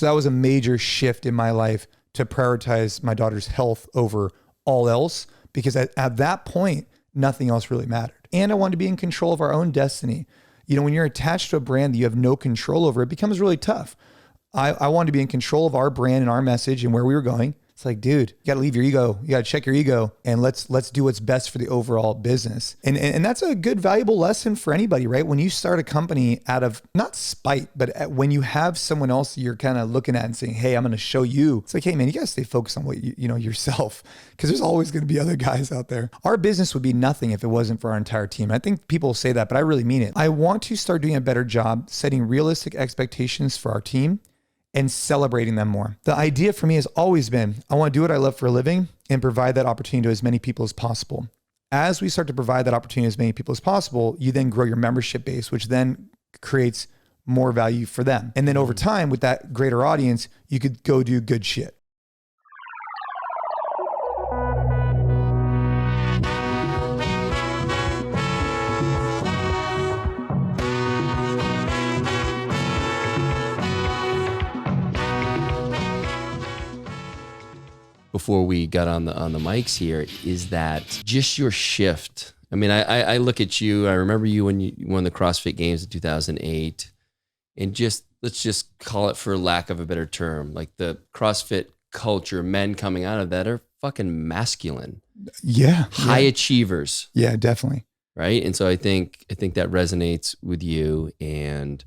So that was a major shift in my life to prioritize my daughter's health over all else, because at that point, nothing else really mattered. And I wanted to be in control of our own destiny. You know, when you're attached to a brand that you have no control over, it becomes really tough. I wanted to be in control of our brand and our message and where we were going. It's like, dude, you got to leave your ego. You got to check your ego, and let's do what's best for the overall business. And that's a good, valuable lesson for anybody, right? When you start a company out of not spite, but when you have someone else you're kind of looking at and saying, hey, I'm going to show you. It's like, hey man, you got to stay focused on what you know yourself, because there's always going to be other guys out there. Our business would be nothing if it wasn't for our entire team. I think people say that, but I really mean it. I want to start doing a better job setting realistic expectations for our team and celebrating them more. The idea for me has always been, I want to do what I love for a living and provide that opportunity to as many people as possible. As we start to provide that opportunity to as many people as possible, you then grow your membership base, which then creates more value for them. And then over time, with that greater audience, you could go do good shit. Before we got on the mics here, is that just your shift? I mean, I look at you, I remember you when you won the CrossFit Games in 2008, and let's just call it, for lack of a better term, like the CrossFit culture, men coming out of that are fucking masculine. Yeah. High achievers. Yeah, definitely. Right. And so I think that resonates with you. And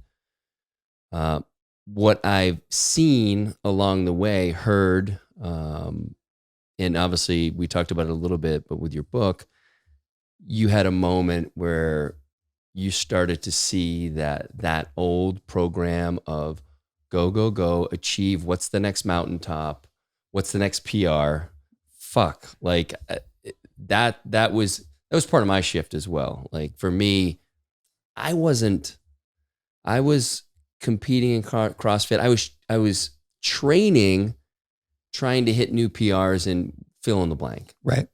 what I've seen along the way, heard, and obviously we talked about it a little bit, but with your book, you had a moment where you started to see that old program of go, achieve, what's the next mountaintop, what's the next PR, like that was part of my shift as well. Like for me, I was competing in CrossFit. I was training, trying to hit new PRs and fill in the blank. Right.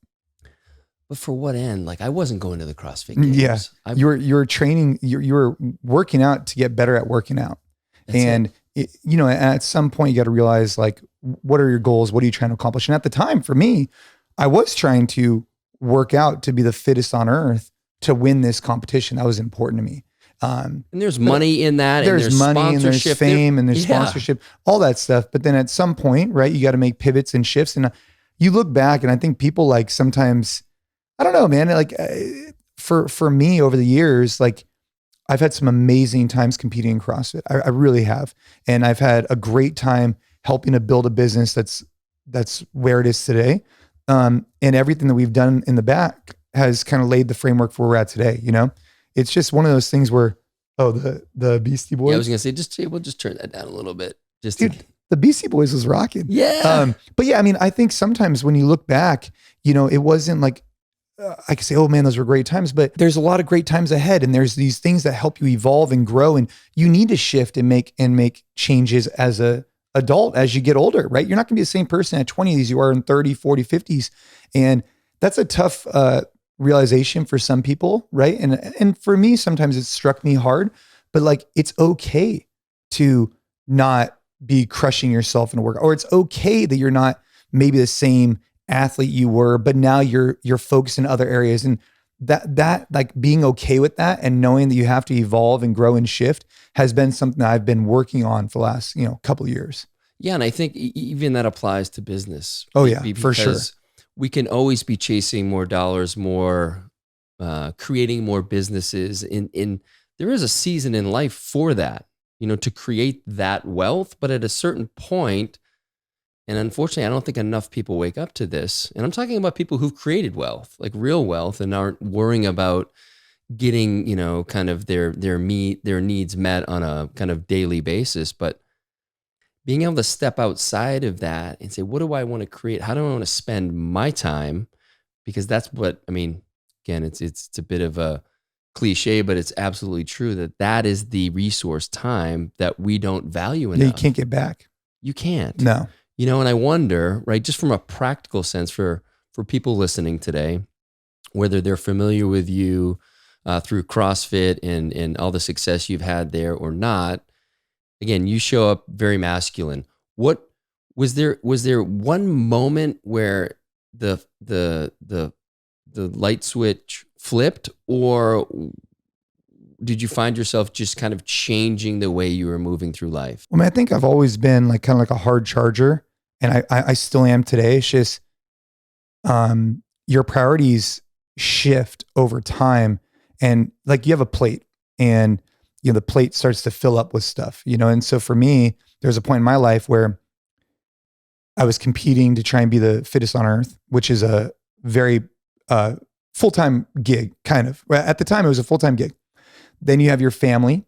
But for what end? Like I wasn't going to the CrossFit Games. Yeah. You were training, you were working out to get better at working out. And you know, at some point you got to realize, like, what are your goals? What are you trying to accomplish? And at the time for me, I was trying to work out to be the fittest on earth to win this competition. That was important to me. And there's money in that. There's money and there's fame and there's sponsorship, all that stuff. But then at some point, right, you got to make pivots and shifts. And you look back, and I think people, like, sometimes, I don't know, man, like for me over the years, like I've had some amazing times competing in CrossFit. I really have. And I've had a great time helping to build a business that's where it is today. And everything that we've done in the back has kind of laid the framework for where we're at today, you know? It's just one of those things where, the Beastie Boys. Yeah, I was going to say, we'll just turn that down a little bit. Dude, the Beastie Boys was rocking. Yeah. But yeah, I mean, I think sometimes when you look back, you know, it wasn't like, I could say, oh man, those were great times, but there's a lot of great times ahead. And there's these things that help you evolve and grow. And you need to shift and make changes as a adult, as you get older, right? You're not going to be the same person at 20 as you are in 30, 40, 50s. And that's a tough, realization for some people, right? And for me, sometimes it struck me hard, but like, it's okay to not be crushing yourself in a workout, or it's okay that you're not maybe the same athlete you were, but now you're focused in other areas. And that like being okay with that and knowing that you have to evolve and grow and shift has been something that I've been working on for the last, couple of years. Yeah. And I think even that applies to business. Oh yeah, for sure. We can always be chasing more dollars, more, creating more businesses. In there is a season in life for that, to create that wealth. But at a certain point, and unfortunately, I don't think enough people wake up to this. And I'm talking about people who've created wealth, like real wealth, and aren't worrying about getting, kind of their needs met on a kind of daily basis. But being able to step outside of that and say, what do I want to create? How do I want to spend my time? Because that's what, again, it's a bit of a cliche, but it's absolutely true that is the resource time that we don't value enough. Yeah, you can't get back. You can't. No. And I wonder, right, just from a practical sense for people listening today, whether they're familiar with you through CrossFit and all the success you've had there or not, again, you show up very masculine. What was there one moment where the light switch flipped, or did you find yourself just kind of changing the way you were moving through life? I mean, I think I've always been like kind of like a hard charger, and I still am today. It's just your priorities shift over time, and like you have a plate, and the plate starts to fill up with stuff, and so for me, there's a point in my life where I was competing to try and be the fittest on earth, which is a very full-time gig, kind of. At the time, it was a full-time gig. Then you have your family.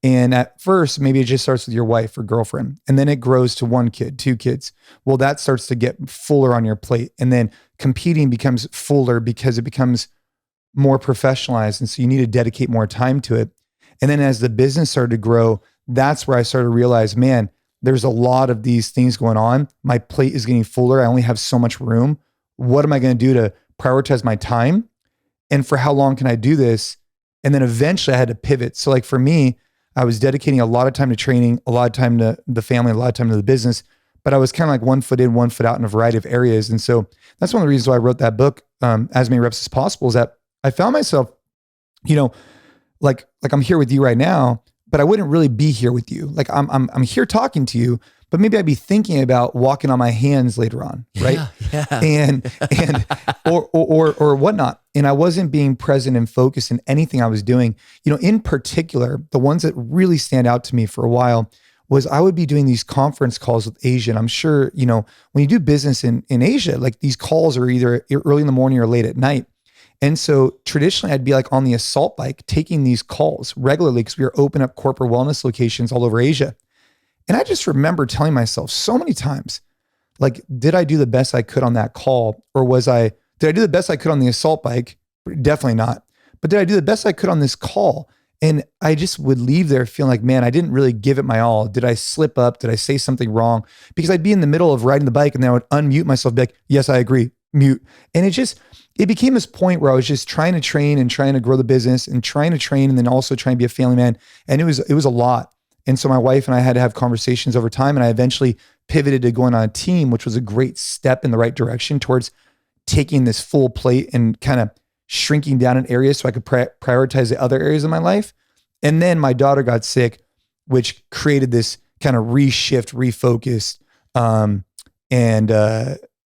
And at first, maybe it just starts with your wife or girlfriend. And then it grows to 1 kid, 2 kids. Well, that starts to get fuller on your plate. And then competing becomes fuller because it becomes more professionalized. And so you need to dedicate more time to it. And then as the business started to grow, that's where I started to realize, man, there's a lot of these things going on. My plate is getting fuller. I only have so much room. What am I going to do to prioritize my time? And for how long can I do this? And then eventually I had to pivot. So like for me, I was dedicating a lot of time to training, a lot of time to the family, a lot of time to the business, but I was kind of like 1 foot in, 1 foot out in a variety of areas. And so that's one of the reasons why I wrote that book, As Many Reps as Possible, is that I found myself, like I'm here with you right now, but I wouldn't really be here with you. Like I'm here talking to you, but maybe I'd be thinking about walking on my hands later on, right? Yeah. And or whatnot. And I wasn't being present and focused in anything I was doing. In particular, the ones that really stand out to me for a while was I would be doing these conference calls with Asia. And I'm sure, when you do business in Asia, like these calls are either early in the morning or late at night. And so traditionally I'd be like on the assault bike taking these calls regularly because we were open up corporate wellness locations all over Asia. And I just remember telling myself so many times, like, did I do the best I could on that call? Or did I do the best I could on the assault bike? Definitely not. But did I do the best I could on this call? And I just would leave there feeling like, man, I didn't really give it my all. Did I slip up? Did I say something wrong? Because I'd be in the middle of riding the bike and then I would unmute myself, be like, yes, I agree, mute. And it became this point where I was just trying to train and trying to grow the business and trying to train and then also trying to be a family man. And it was a lot. And so my wife and I had to have conversations over time, and I eventually pivoted to going on a team, which was a great step in the right direction towards taking this full plate and kind of shrinking down in areas so I could prioritize the other areas of my life. And then my daughter got sick, which created this kind of reshift, refocus.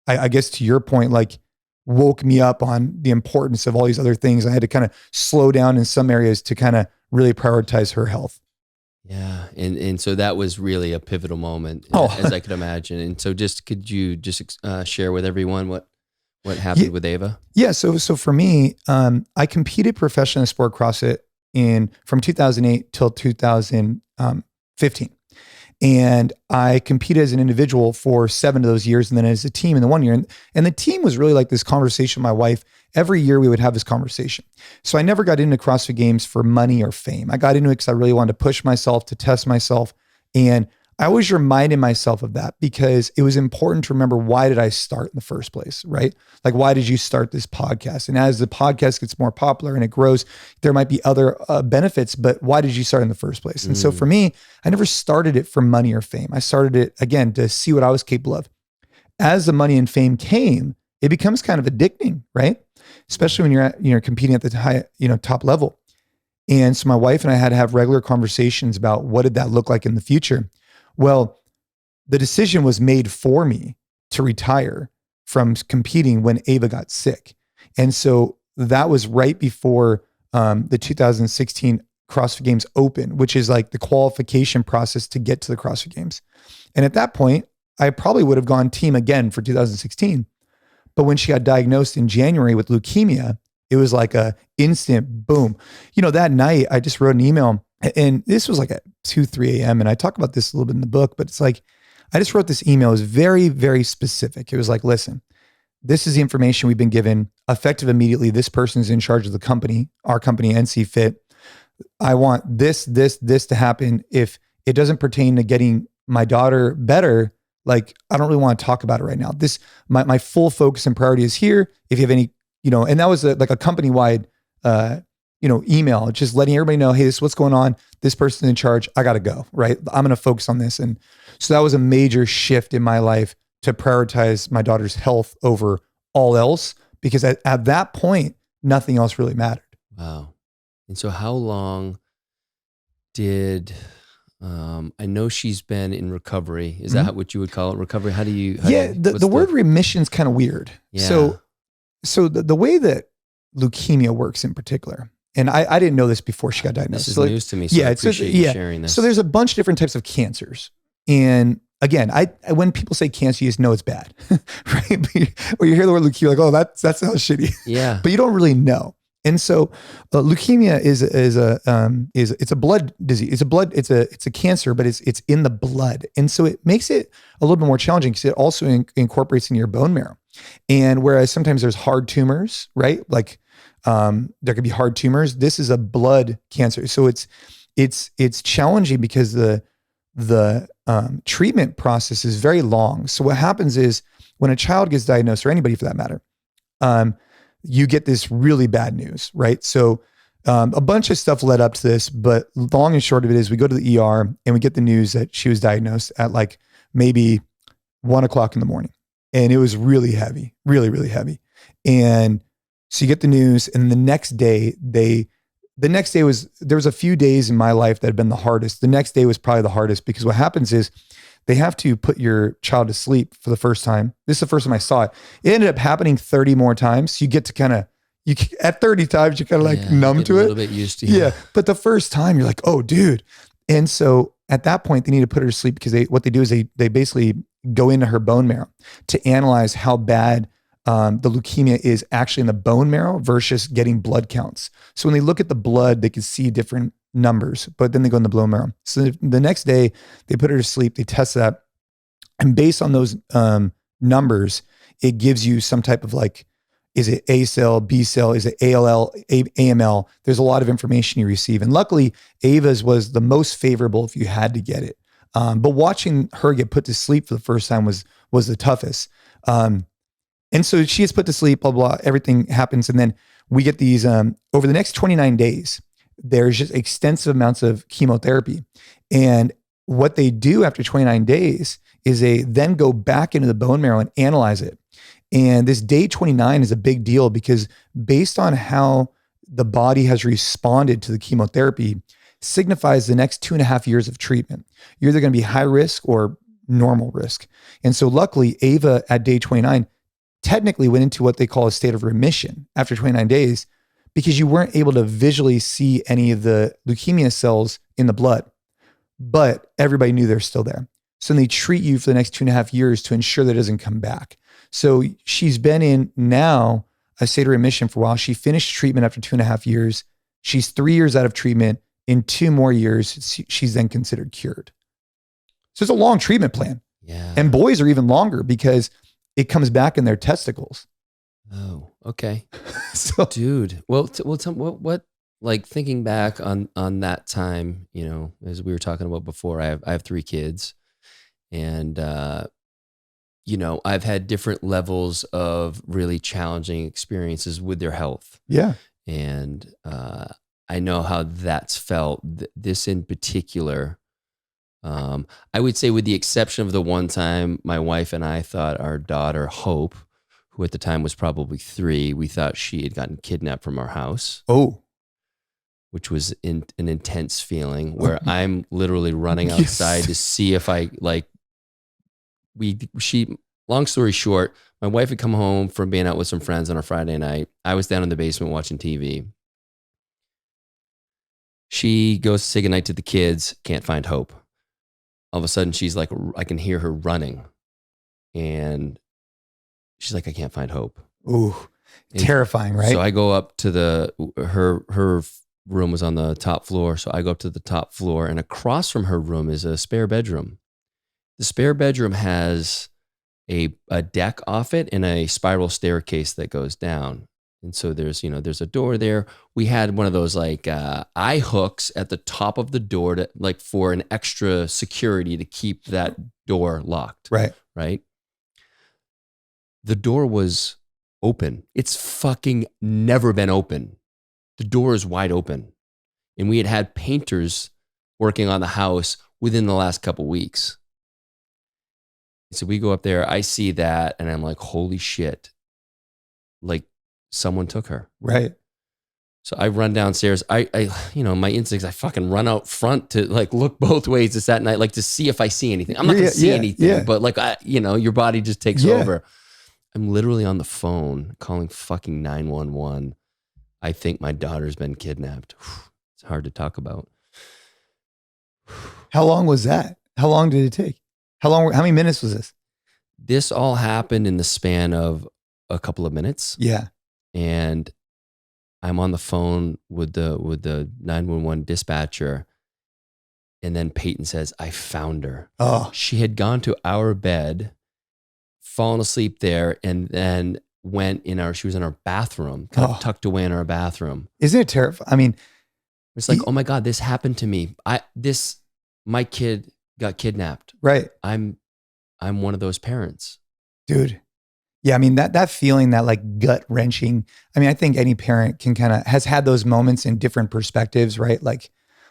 I guess to your point, like woke me up on the importance of all these other things. I had to kind of slow down in some areas to kind of really prioritize her health. Yeah. And so that was really a pivotal moment, as I could imagine. And so could you share with everyone what happened with Ava? Yeah. So for me, I competed professionally in sport CrossFit from 2008 till 2015. And I competed as an individual for 7 of those years, and then as a team in the 1 year. And the team was really like this conversation with my wife. Every year we would have this conversation. So I never got into CrossFit Games for money or fame. I got into it because I really wanted to push myself, to test myself. And I always reminded myself of that because it was important to remember, why did I start in the first place, right? Like, why did you start this podcast? And as the podcast gets more popular and it grows, there might be other benefits, but why did you start in the first place? And so for me, I never started it for money or fame. I started it, again, to see what I was capable of. As the money and fame came, it becomes kind of addicting, right? Especially when you're competing at the high, top level. And so my wife and I had to have regular conversations about what did that look like in the future. Well, the decision was made for me to retire from competing when Ava got sick. And so that was right before the 2016 CrossFit Games Open, which is like the qualification process to get to the CrossFit Games. And at that point, I probably would have gone team again for 2016. But when she got diagnosed in January with leukemia, it was like a instant boom. That night I just wrote an email, and this was like at 2, 3 a.m. And I talk about this a little bit in the book, but it's like, I just wrote this email. It was very, very specific. It was like, listen, this is the information we've been given, effective immediately. This person's in charge of the company, our company, NC Fit. I want this to happen. If it doesn't pertain to getting my daughter better, like, I don't really want to talk about it right now. My full focus and priority is here. If you have any, and that was like a company-wide, email, just letting everybody know, hey, this is what's going on. This person's in charge. I got to go, right? I'm going to focus on this. And so that was a major shift in my life to prioritize my daughter's health over all else, because at that point, nothing else really mattered. Wow. And so how long did, I know she's been in recovery. Is that what you would call it? Recovery? How do you? The word remission is kind of weird. Yeah. So the way that leukemia works in particular, and I didn't know this before she got diagnosed. This is news to me, so I appreciate you sharing this. So there's a bunch of different types of cancers. And again, when people say cancer, you just know it's bad, right? Or you hear the word leukemia, like, oh, that sounds shitty. Yeah. But you don't really know. And so leukemia is a blood disease. It's a cancer, but it's in the blood. And so it makes it a little bit more challenging because it also incorporates in your bone marrow. And whereas sometimes there's hard tumors, right? Like there could be hard tumors. This is a blood cancer. So it's challenging because the treatment process is very long. So what happens is when a child gets diagnosed, or anybody for that matter, you get this really bad news, right? So a bunch of stuff led up to this, but long and short of it is we go to the ER and we get the news that she was diagnosed at like maybe 1:00 in the morning. And it was really heavy, really, really heavy. And so you get the news, and the next day there was a few days in my life that had been the hardest. The next day was probably the hardest because what happens is they have to put your child to sleep for the first time. This is the first time I saw it. It ended up happening 30 more times. So you get to at 30 times, you're kind of like numb to it. A little bit used to it. Yeah. But the first time you're like, oh, dude. And so at that point, they need to put her to sleep because what they do is they basically go into her bone marrow to analyze how bad the leukemia is actually in the bone marrow versus getting blood counts. So when they look at the blood, they can see different numbers, but then they go in the bone marrow. So the next day they put her to sleep, they test that. And based on those numbers, it gives you some type of like, is it A cell, B cell, is it ALL, AML? There's a lot of information you receive. And luckily Ava's was the most favorable if you had to get it. But watching her get put to sleep for the first time was the toughest. And so she gets put to sleep, blah, blah, everything happens. And then we get these, over the next 29 days, there's just extensive amounts of chemotherapy. And what they do after 29 days is they then go back into the bone marrow and analyze it. And this day 29 is a big deal because based on how the body has responded to the chemotherapy signifies the next 2.5 years of treatment. You're either going to be high risk or normal risk. And so luckily, Ava at day 29 technically went into what they call a state of remission after 29 days because you weren't able to visually see any of the leukemia cells in the blood, but everybody knew they're still there. So they treat you for the next 2.5 years to ensure that it doesn't come back. So she's been in now a state of remission for a while. She finished treatment after 2.5 years. She's 3 years out of treatment. In 2 more years, she's then considered cured. So it's a long treatment plan. Yeah. And boys are even longer because it comes back in their testicles. Oh, okay. So, dude, well, tell me what, like thinking back on that time, you know, as we were talking about before, I have 3 kids, and you know, I've had different levels of really challenging experiences with their health. Yeah. And I know how that's felt. This in particular, I would say with the exception of the one time my wife and I thought our daughter, Hope, who at the time was probably 3, we thought she had gotten kidnapped from our house. Oh. Which was an intense feeling where I'm literally running outside to see if I long story short, my wife had come home from being out with some friends on a Friday night. I was down in the basement watching TV. She goes to say goodnight to the kids, can't find Hope. All of a sudden, she's like, I can hear her running. And she's like, I can't find Hope. Ooh, terrifying, right? So I go up to her room was on the top floor. So I go up to the top floor, and across from her room is a spare bedroom. The spare bedroom has a deck off it and a spiral staircase that goes down. And so there's a door there. We had one of those like eye hooks at the top of the door to like for an extra security to keep that door locked. Right. The door was open. It's fucking never been open. The door is wide open. And we had painters working on the house within the last couple weeks. So we go up there, I see that, and I'm like, holy shit. Like someone took her. Right. So I run downstairs. I my instincts, I fucking run out front to like look both ways. It's that night, like to see if I see anything. I'm not going to see anything, but like, your body just takes over. I'm literally on the phone calling fucking 911. I think my daughter's been kidnapped. It's hard to talk about. How long was that? How long did it take? How many minutes was this? This all happened in the span of a couple of minutes. Yeah. And I'm on the phone with the 911 dispatcher. And then Peyton says, I found her. Oh. She had gone to our bed, fallen asleep there, and then she was in our bathroom, kind of tucked away in our bathroom. Isn't it terrifying? I mean, it's like, oh my God, this happened to me. My kid got kidnapped. Right. I'm one of those parents. Dude. Yeah. I mean, that feeling, that like gut wrenching. I mean, I think any parent has had those moments in different perspectives, right? Like,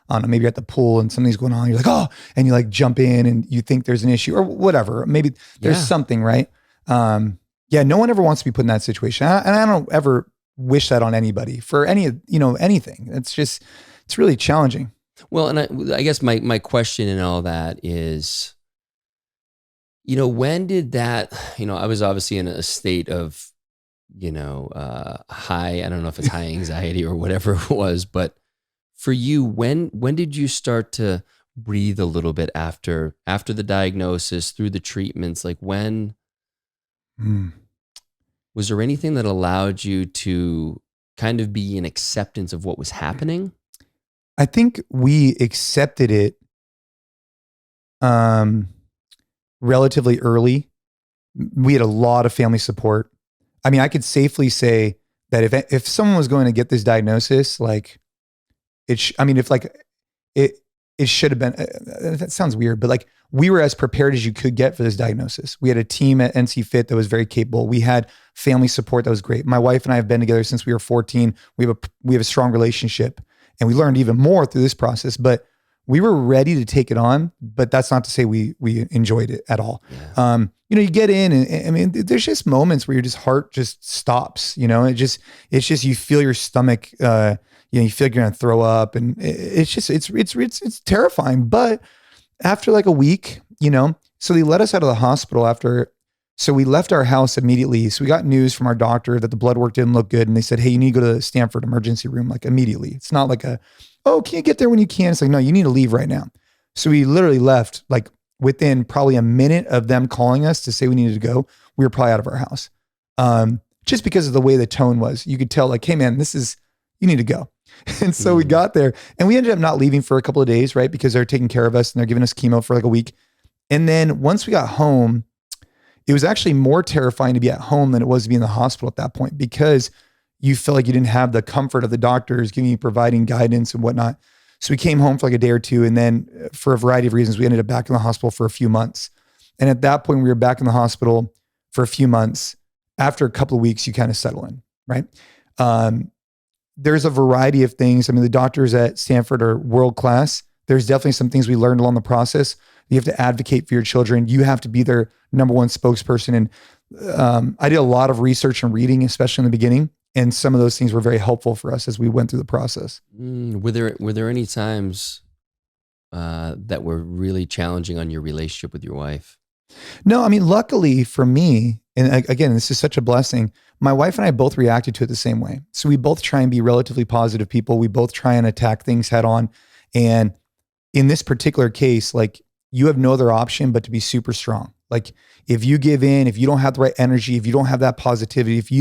I don't know, maybe you're at the pool and something's going on. You're like, oh, and you like jump in and you think there's an issue or whatever. Maybe there's something, right? Yeah. No one ever wants to be put in that situation. And I don't ever wish that on anybody for anything. It's really challenging. Well, and I guess my question in all that is, when did that, I was obviously in a state of, high, I don't know if it's high anxiety or whatever it was, but for you, when did you start to breathe a little bit after the diagnosis, through the treatments? Like when, was there anything that allowed you to kind of be in acceptance of what was happening? I think we accepted it relatively early. We had a lot of family support. I mean, I could safely say that if someone was going to get this diagnosis, like it should have been, that sounds weird, but like we were as prepared as you could get for this diagnosis. We had a team at NC Fit that was very capable. We had family support that was great. My wife and I have been together since we were 14. We have a strong relationship, and we learned even more through this process, but we were ready to take it on, but that's not to say we enjoyed it at all. Yeah. You get in and I mean, there's just moments where your heart just stops, it's just, you feel your stomach, you feel like you're going to throw up, and it's terrifying. But after like a week, so they let us out of the hospital so we left our house immediately. So we got news from our doctor that the blood work didn't look good. And they said, hey, you need to go to the Stanford emergency room, like immediately. It's not like can you get there when you can? It's like, no, you need to leave right now. So we literally left like within probably a minute of them calling us to say we needed to go. We were probably out of our house. Just because of the way the tone was, you could tell like, hey man, you need to go. And so we got there and we ended up not leaving for a couple of days, right? Because they're taking care of us and they're giving us chemo for like a week. And then once we got home, it was actually more terrifying to be at home than it was to be in the hospital at that point, because you felt like you didn't have the comfort of the doctors providing guidance and whatnot. So we came home for like a day or two. And then for a variety of reasons, we ended up back in the hospital for a few months. And at that point, we were back in the hospital for a few months. After a couple of weeks, you kind of settle in, right? There's a variety of things. I mean, the doctors at Stanford are world-class. There's definitely some things we learned along the process. You have to advocate for your children. You have to be their number one spokesperson. And I did a lot of research and reading, especially in the beginning. And some of those things were very helpful for us as we went through the process. Were there any times that were really challenging on your relationship with your wife? No, I mean, luckily for me, and again, this is such a blessing, my wife and I both reacted to it the same way. So we both try and be relatively positive people. We both try and attack things head on. And in this particular case, like, you have no other option but to be super strong. Like, if you give in, if you don't have the right energy, if you don't have that positivity, if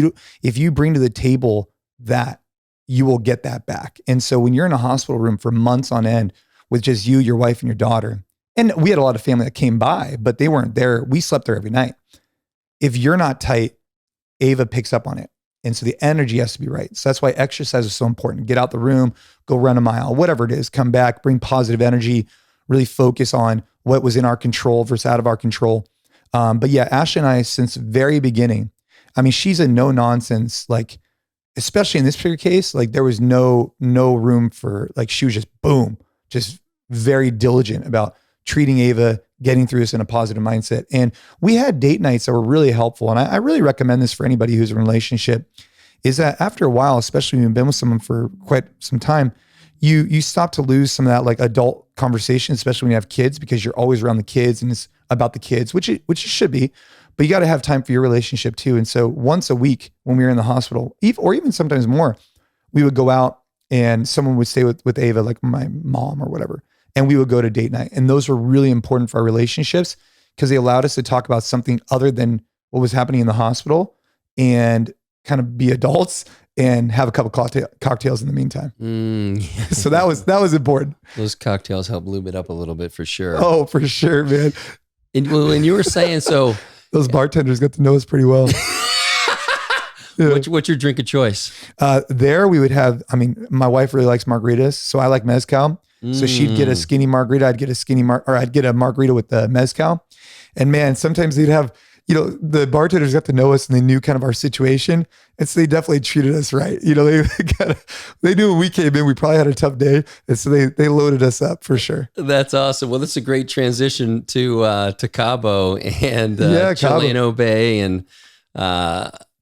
you bring to the table that, you will get that back. And so when you're in a hospital room for months on end with just you, your wife, and your daughter, and we had a lot of family that came by, but they weren't there. We slept there every night. If you're not tight, Ava picks up on it. And so the energy has to be right. So that's why exercise is so important. Get out the room, go run a mile, whatever it is, come back, bring positive energy, really focus on what was in our control versus out of our control. But yeah, Ashley and I, since the very beginning, I mean, she's a no nonsense, like, especially in this particular case, like there was no room for, like, she was just boom, just very diligent about treating Ava, getting through this in a positive mindset. And we had date nights that were really helpful. And I really recommend this for anybody who's in a relationship, is that after a while, especially when you've been with someone for quite some time, you stop to lose some of that like adult conversation, especially when you have kids, because you're always around the kids and it's about the kids, which it should be, but you got to have time for your relationship too. And so once a week when we were in the hospital, or even sometimes more, we would go out and someone would stay with Ava, like my mom or whatever, and we would go to date night. And those were really important for our relationships because they allowed us to talk about something other than what was happening in the hospital and kind of be adults and have a couple cocktails in the meantime. Yeah. So that was important. Those cocktails help lube it up a little bit for sure. Oh, for sure, man. And you were saying, so those bartenders got to know us pretty well. Yeah. What's your drink of choice? There we would have, I mean, my wife really likes margaritas, so I like mezcal. So she'd get a skinny margarita, I'd get I'd get a margarita with the mezcal. And man, sometimes they'd have, the bartenders got to know us and they knew kind of our situation. And so they definitely treated us right. They knew when we came in, we probably had a tough day. And so they loaded us up for sure. That's awesome. Well, this is a great transition to Cabo and Chileno Bay. And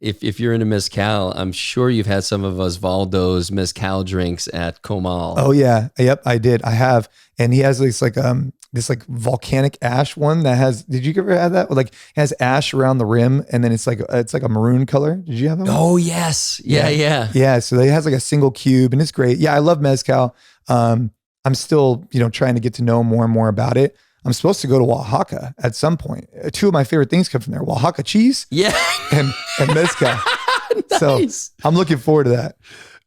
if you're into mezcal, I'm sure you've had some of Osvaldo's mezcal drinks at Comal. Oh yeah. Yep. I did. I have. And he has this like volcanic ash one that has, did you ever have that? Like it has ash around the rim and then it's like a maroon color. Did you have that one? Oh yes. Yeah. Yeah. So it has like a single cube and it's great. Yeah. I love mezcal. I'm still, trying to get to know more and more about it. I'm supposed to go to Oaxaca at some point. Two of my favorite things come from there: Oaxaca cheese, and mezcal. Nice. So I'm looking forward to that.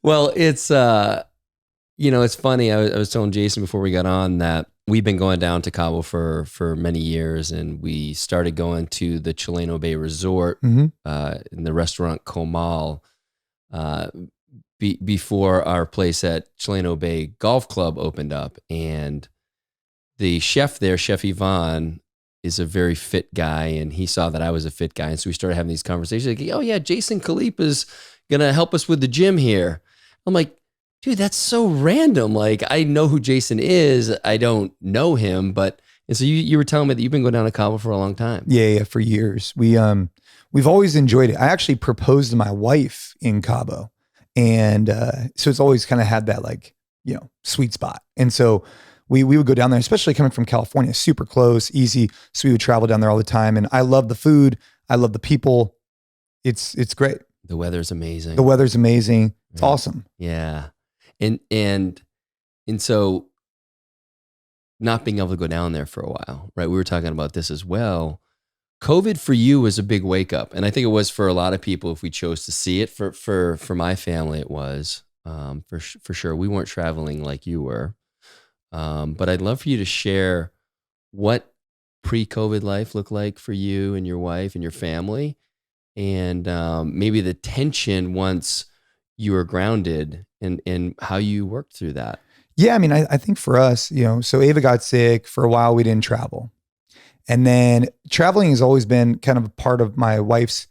Well, it's it's funny. I was telling Jason before we got on that we've been going down to Cabo for many years, and we started going to the Chileno Bay Resort in the restaurant Comal before our place at Chileno Bay Golf Club opened up, and the chef there, Chef Yvonne, is a very fit guy, and he saw that I was a fit guy, and so we started having these conversations. Like, oh yeah, Jason Khalipa is gonna help us with the gym here. I'm like, dude, that's so random. Like, I know who Jason is, I don't know him, and so you were telling me that you've been going down to Cabo for a long time. Yeah, for years. We've always enjoyed it. I actually proposed to my wife in Cabo, and so it's always kind of had that sweet spot, and so. We would go down there, especially coming from California, super close, easy. So we would travel down there all the time. And I love the food. I love the people. It's great. The weather's amazing. It's awesome. Yeah. And so not being able to go down there for a while, right? We were talking about this as well. COVID for you was a big wake up. And I think it was for a lot of people if we chose to see it. For my family, it was for sure. We weren't traveling like you were. But I'd love for you to share what pre-COVID life looked like for you and your wife and your family, and maybe the tension once you were grounded and how you worked through that. Yeah, I mean, I think for us, so Ava got sick. For a while, we didn't travel. And then traveling has always been kind of a part of my wife's,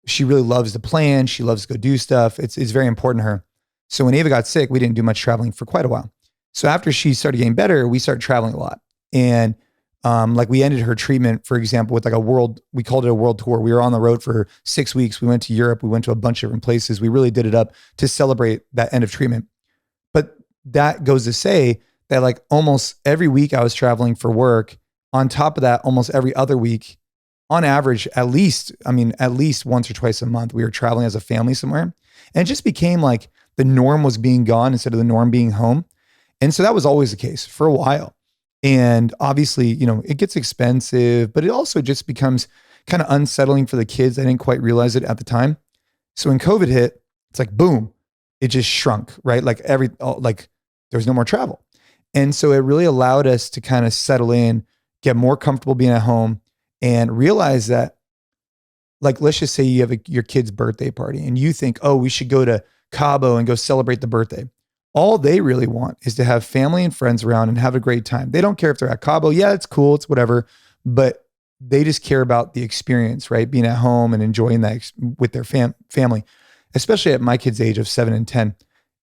she really loves to plan. She loves to go do stuff. It's very important to her. So when Ava got sick, we didn't do much traveling for quite a while. So after she started getting better, we started traveling a lot. And we ended her treatment, for example, with we called it a world tour. We were on the road for 6 weeks. We went to Europe. We went to a bunch of different places. We really did it up to celebrate that end of treatment. But that goes to say that almost every week I was traveling for work. On top of that, almost every other week, on average, at least once or twice a month, we were traveling as a family somewhere. And it just became like the norm was being gone instead of the norm being home. And so that was always the case for a while. And obviously, it gets expensive, but it also just becomes kind of unsettling for the kids. I didn't quite realize it at the time. So when COVID hit, it's like, boom, it just shrunk, right? There was no more travel. And so it really allowed us to kind of settle in, get more comfortable being at home, and realize that, let's just say you have your kid's birthday party and you think, oh, we should go to Cabo and go celebrate the birthday. All they really want is to have family and friends around and have a great time. They don't care if they're at Cabo. Yeah, it's cool. It's whatever. But they just care about the experience, right? Being at home and enjoying that with their family. especially at my kids' age of 7 and 10.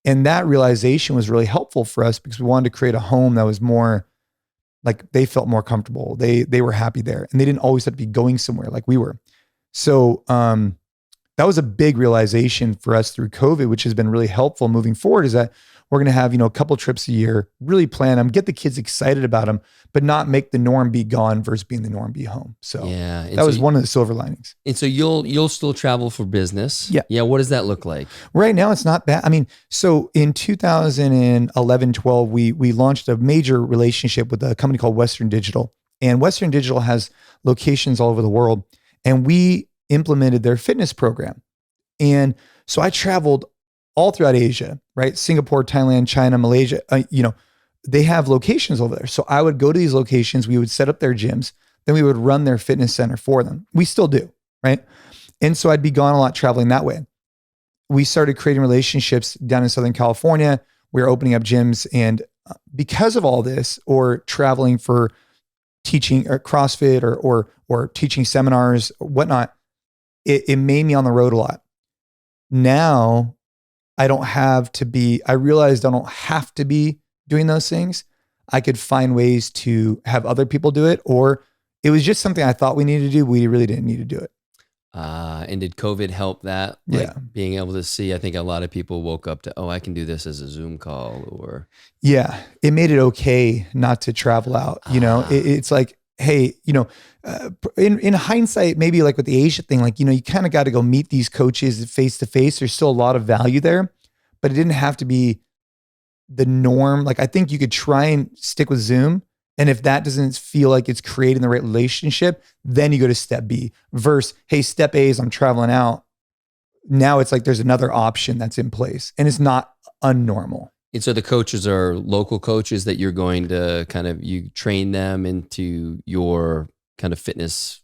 And that realization was really helpful for us because we wanted to create a home that was more like they felt more comfortable. They were happy there and they didn't always have to be going somewhere like we were. So that was a big realization for us through COVID, which has been really helpful moving forward, is that we're going to have, a couple trips a year, really plan them, get the kids excited about them, but not make the norm be gone versus being the norm be home. So yeah, that was one of the silver linings. And so you'll still travel for business. Yeah. Yeah. What does that look like? Right now, it's not bad. I mean, so in 2011, 12, we launched a major relationship with a company called Western Digital. And Western Digital has locations all over the world. And we implemented their fitness program. And so I traveled all throughout Asia, right? Singapore, Thailand, China, Malaysia, they have locations over there. So I would go to these locations, we would set up their gyms, then we would run their fitness center for them. We still do, right? And so I'd be gone a lot traveling that way. We started creating relationships down in Southern California. We were opening up gyms. And because of all this, or traveling for teaching or CrossFit or teaching seminars or whatnot, it made me on the road a lot. Now I realized I don't have to be doing those things. I could find ways to have other people do it, or it was just something I thought we needed to do. We really didn't need to do it. And did COVID help that? Like being able to see, I think a lot of people woke up to, I can do this as a Zoom call or. Yeah. It made it okay not to travel out. It's like, hey, in hindsight, maybe like with the Asia thing, like, you kind of got to go meet these coaches face to face. There's still a lot of value there, but it didn't have to be the norm. Like, I think you could try and stick with Zoom. And if that doesn't feel like it's creating the right relationship, then you go to step B versus, hey, step A is I'm traveling out. Now it's like there's another option that's in place and it's not unnormal. And so the coaches are local coaches that you're going to you train them into your kind of fitness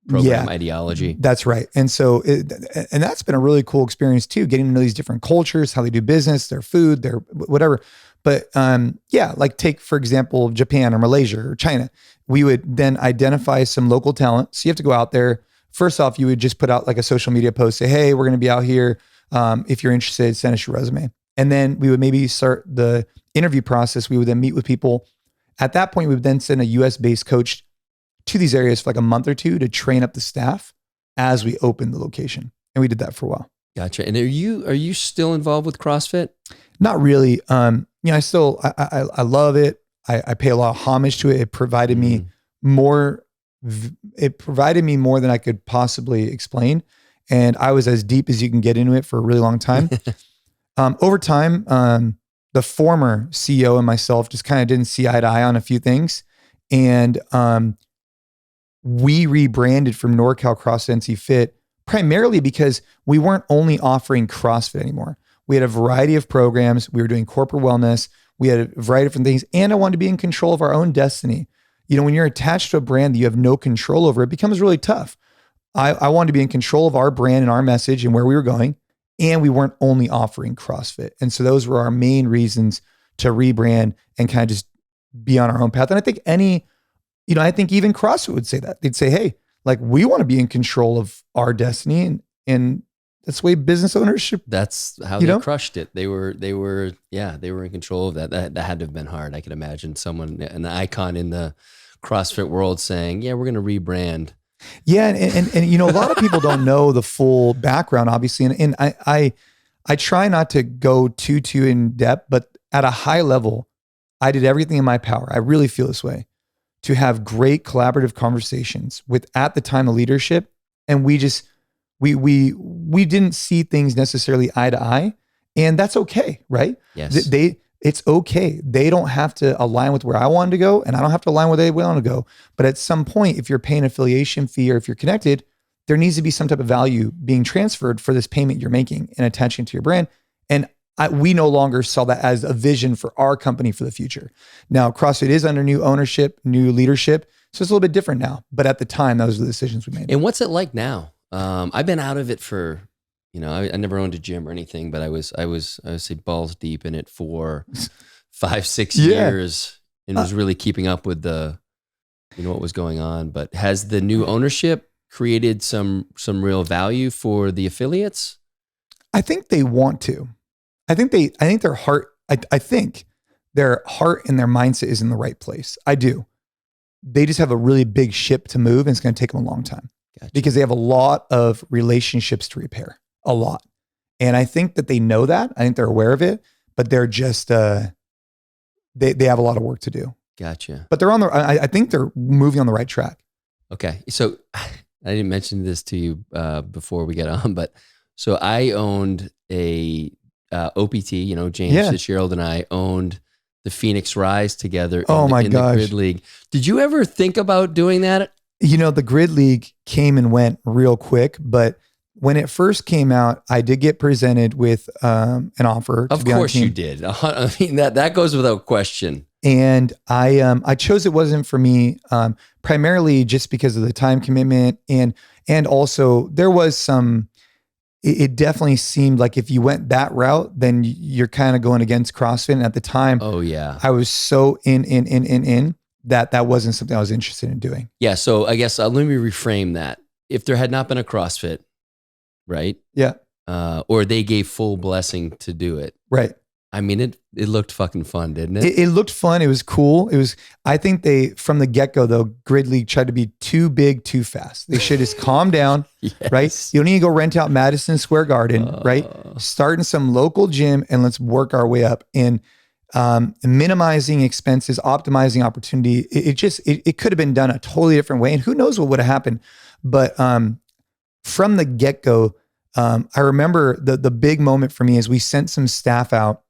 program ideology. That's right. And so, and that's been a really cool experience too, getting to know these different cultures, how they do business, their food, their whatever. But like take, for example, Japan or Malaysia or China, we would then identify some local talent. So you have to go out there. First off, you would just put out like a social media post, say, hey, we're going to be out here. If you're interested, send us your resume. And then we would maybe start the interview process. We would then meet with people. At that point, we would then send a US-based coach to these areas for like a month or two to train up the staff as we open the location. And we did that for a while. Gotcha. And are you still involved with CrossFit? Not really. I still, I love it. I pay a lot of homage to it. It provided me more. It provided me more than I could possibly explain. And I was as deep as you can get into it for a really long time. Over time, the former CEO and myself just kind of didn't see eye to eye on a few things. And we rebranded from NorCal CrossFit NC Fit primarily because we weren't only offering CrossFit anymore. We had a variety of programs. We were doing corporate wellness. We had a variety of different things. And I wanted to be in control of our own destiny. When you're attached to a brand that you have no control over, it becomes really tough. I wanted to be in control of our brand and our message and where we were going. And we weren't only offering CrossFit. And so those were our main reasons to rebrand and kind of just be on our own path. And I think I think even CrossFit would say that. They'd say, hey, like we want to be in control of our destiny. And that's the way business ownership. That's how they crushed it. They were in control of that. That had to have been hard. I can imagine an icon in the CrossFit world saying, yeah, we're going to rebrand. Yeah. And a lot of people don't know the full background, obviously. And I try not to go too in depth, but at a high level, I did everything in my power. I really feel this way, to have great collaborative conversations with, at the time, the leadership. And we didn't see things necessarily eye to eye, and that's okay. Right. Yes. It's okay. They don't have to align with where I wanted to go, and I don't have to align where they want to go. But at some point, if you're paying affiliation fee or if you're connected, there needs to be some type of value being transferred for this payment you're making and attaching to your brand. And we no longer saw that as a vision for our company for the future. Now, CrossFit is under new ownership, new leadership. So it's a little bit different now. But at the time, those were the decisions we made. And what's it like now? I've been out of it for, I never owned a gym or anything, but I was say balls deep in it for 5-6 years and was really keeping up with what was going on. But has the new ownership created some real value for the affiliates? I think they want to. I think their heart, I think their heart and their mindset is in the right place. I do. They just have a really big ship to move, and it's going to take them a long time. Gotcha. Because they have a lot of relationships to repair, a lot. And I think that they know that. I think they're aware of it, but they're just, they have a lot of work to do. Gotcha. But they're I think they're moving on the right track. Okay. So I didn't mention this to you before we get on, but so I owned a OPT, James Fitzgerald and I owned the Phoenix Rise together in the Grid League. Did you ever think about doing that? The Grid League came and went real quick, but when it first came out, I did get presented with an offer. Of course you did. I mean, that goes without question. And I chose it wasn't for me, primarily just because of the time commitment. And also there was some, it definitely seemed like if you went that route, then you're kind of going against CrossFit. And at the time, I was so in that wasn't something I was interested in doing. Yeah. So I guess let me reframe that. If there had not been a CrossFit, right? Yeah. Or they gave full blessing to do it. Right. I mean, it looked fucking fun, didn't it? It looked fun. It was cool. I think they, from the get-go though, Grid League tried to be too big, too fast. They should just calm down, yes. Right? You don't need to go rent out Madison Square Garden, right? Start in some local gym and let's work our way up. And minimizing expenses, optimizing opportunity. It could have been done a totally different way. And who knows what would have happened. But from the get-go, I remember the big moment for me is we sent some staff out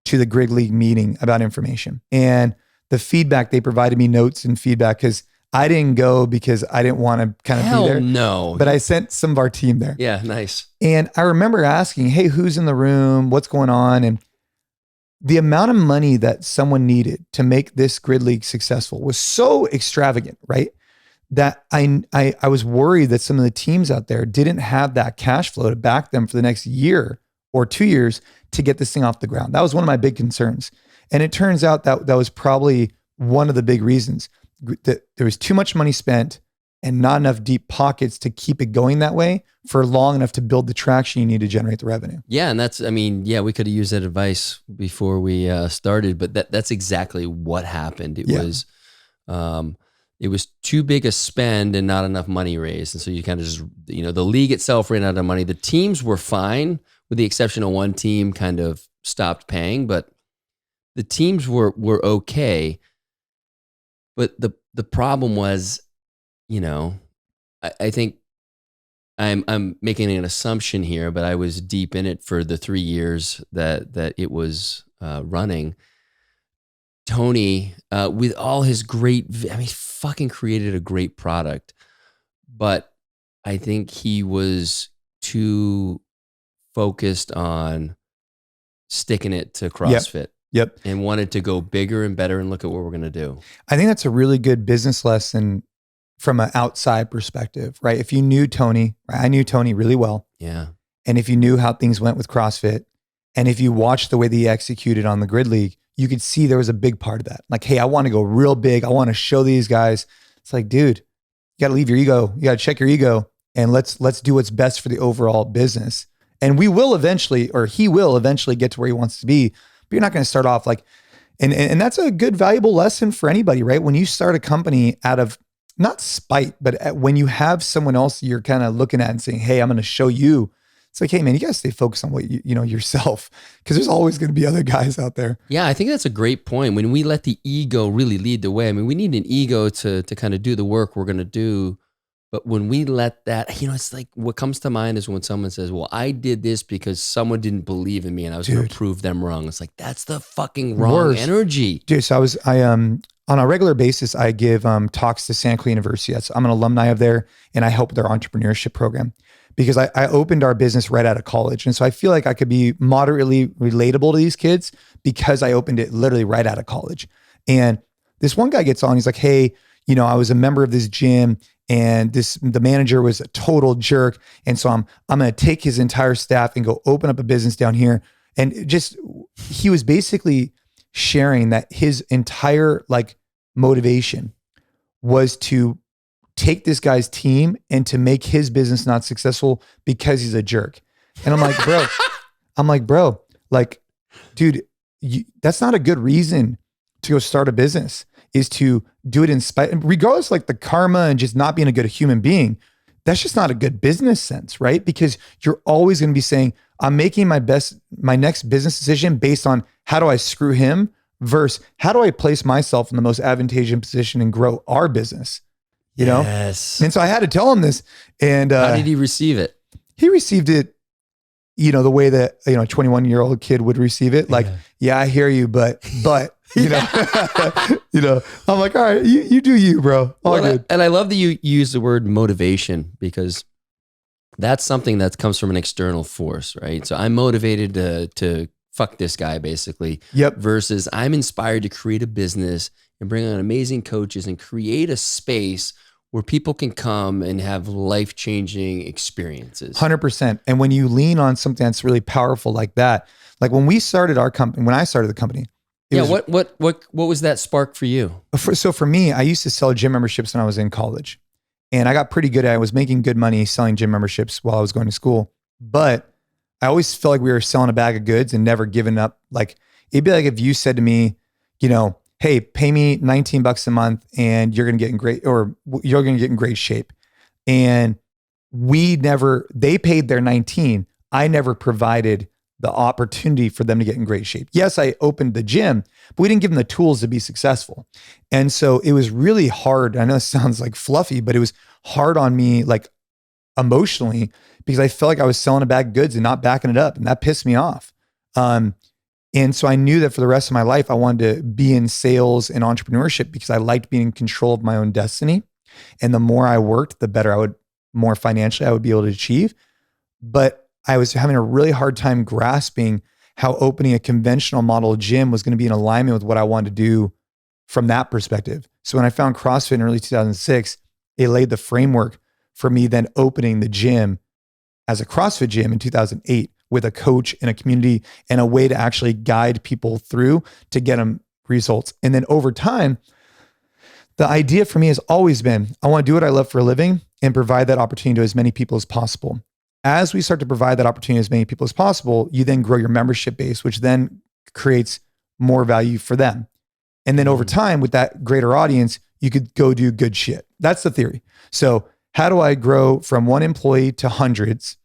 to the Grid League meeting about information, and the feedback they provided me notes and feedback, because I didn't go because I didn't want to kind of be there. No. But I sent some of our team there. Yeah, nice. And I remember asking, hey, who's in the room? What's going on? And the amount of money that someone needed to make this Grid League successful was so extravagant, right? That I was worried that some of the teams out there didn't have that cash flow to back them for the next year or 2 years to get this thing off the ground. That was one of my big concerns. And it turns out that was probably one of the big reasons, that there was too much money spent and not enough deep pockets to keep it going that way for long enough to build the traction you need to generate the revenue. Yeah. And we could have used that advice before we started, but that's exactly what happened. It was too big a spend and not enough money raised. And so you kind of just, the league itself ran out of money. The teams were fine, with the exception of one team kind of stopped paying, but the teams were okay. But the problem was, I think I'm making an assumption here, but I was deep in it for the 3 years that it was running. Tony, with all his great, he fucking created a great product, but I think he was too focused on sticking it to CrossFit. Yep. And wanted to go bigger and better and look at what we're going to do. I think that's a really good business lesson from an outside perspective, right? If you knew Tony, right? I knew Tony really well. Yeah. And if you knew how things went with CrossFit, and if you watched the way that he executed on the Grid League, you could see there was a big part of that. Like, hey, I want to go real big. I want to show these guys. It's like, dude, you got to leave your ego. You got to check your ego, and let's do what's best for the overall business. And we will eventually, or he will eventually get to where he wants to be, but you're not going to start off like, and that's a good, valuable lesson for anybody, right? When you start a company out of not spite, but when you have someone else you're kind of looking at and saying, hey, I'm going to show you. It's like, hey man, you got to stay focused on what you know yourself, because there's always going to be other guys out there. Yeah, I think that's a great point. When we let the ego really lead the way, we need an ego to kind of do the work we're going to do. But when we let that, it's like what comes to mind is when someone says, well, I did this because someone didn't believe in me and I was going to prove them wrong. It's like, that's the fucking wrong energy. Dude, so on a regular basis, I give talks to Santa Clara University. I'm an alumni of there, and I help their entrepreneurship program, because I opened our business right out of college. And so I feel like I could be moderately relatable to these kids because I opened it literally right out of college. And this one guy gets on, he's like, hey, I was a member of this gym, and the manager was a total jerk. And so I'm going to take his entire staff and go open up a business down here. And he was basically sharing that his entire motivation was to take this guy's team and to make his business not successful because he's a jerk. And I'm like, bro, I'm like, bro, like, dude, that's not a good reason to go start a business, is to do it in spite, regardless, like the karma and just not being a good human being. That's just not a good business sense, right? Because you're always going to be saying, I'm making my next business decision based on how do I screw him versus how do I place myself in the most advantageous position and grow our business, you know? Yes. And so I had to tell him this. And how did he receive it? He received it, you know, the way that, you know, a 21-year-old kid would receive it. Like, yeah, I hear you, but, you know, you know, I'm like, all right, you do you, bro. All good. And I love that you use the word motivation, because that's something that comes from an external force, right? So I'm motivated to fuck this guy, basically. Yep. Versus I'm inspired to create a business and bring on amazing coaches and create a space where people can come and have life-changing experiences. 100%. And when you lean on something that's really powerful like that, like when we started our company, when I started the company, what was that spark for you? So for me, I used to sell gym memberships when I was in college, and I got pretty good at it. I was making good money selling gym memberships while I was going to school, but I always felt like we were selling a bag of goods and never giving up. Like, it'd be like if you said to me, you know, hey, pay me $19 a month and you're going to get in great shape. And they paid their 19. I never provided the opportunity for them to get in great shape. Yes, I opened the gym, but we didn't give them the tools to be successful. And so it was really hard. I know it sounds like fluffy, but it was hard on me, like emotionally, because I felt like I was selling a bag of goods and not backing it up. And that pissed me off. And so I knew that for the rest of my life, I wanted to be in sales and entrepreneurship because I liked being in control of my own destiny. And the more I worked, the better more financially I would be able to achieve. But I was having a really hard time grasping how opening a conventional model gym was going to be in alignment with what I wanted to do from that perspective. So when I found CrossFit in early 2006, it laid the framework for me then opening the gym as a CrossFit gym in 2008 with a coach and a community and a way to actually guide people through to get them results. And then over time, the idea for me has always been, I want to do what I love for a living and provide that opportunity to as many people as possible. As we start to provide that opportunity to as many people as possible, you then grow your membership base, which then creates more value for them. And then over time, with that greater audience, you could go do good shit. That's the theory. So how do I grow from one employee to hundreds?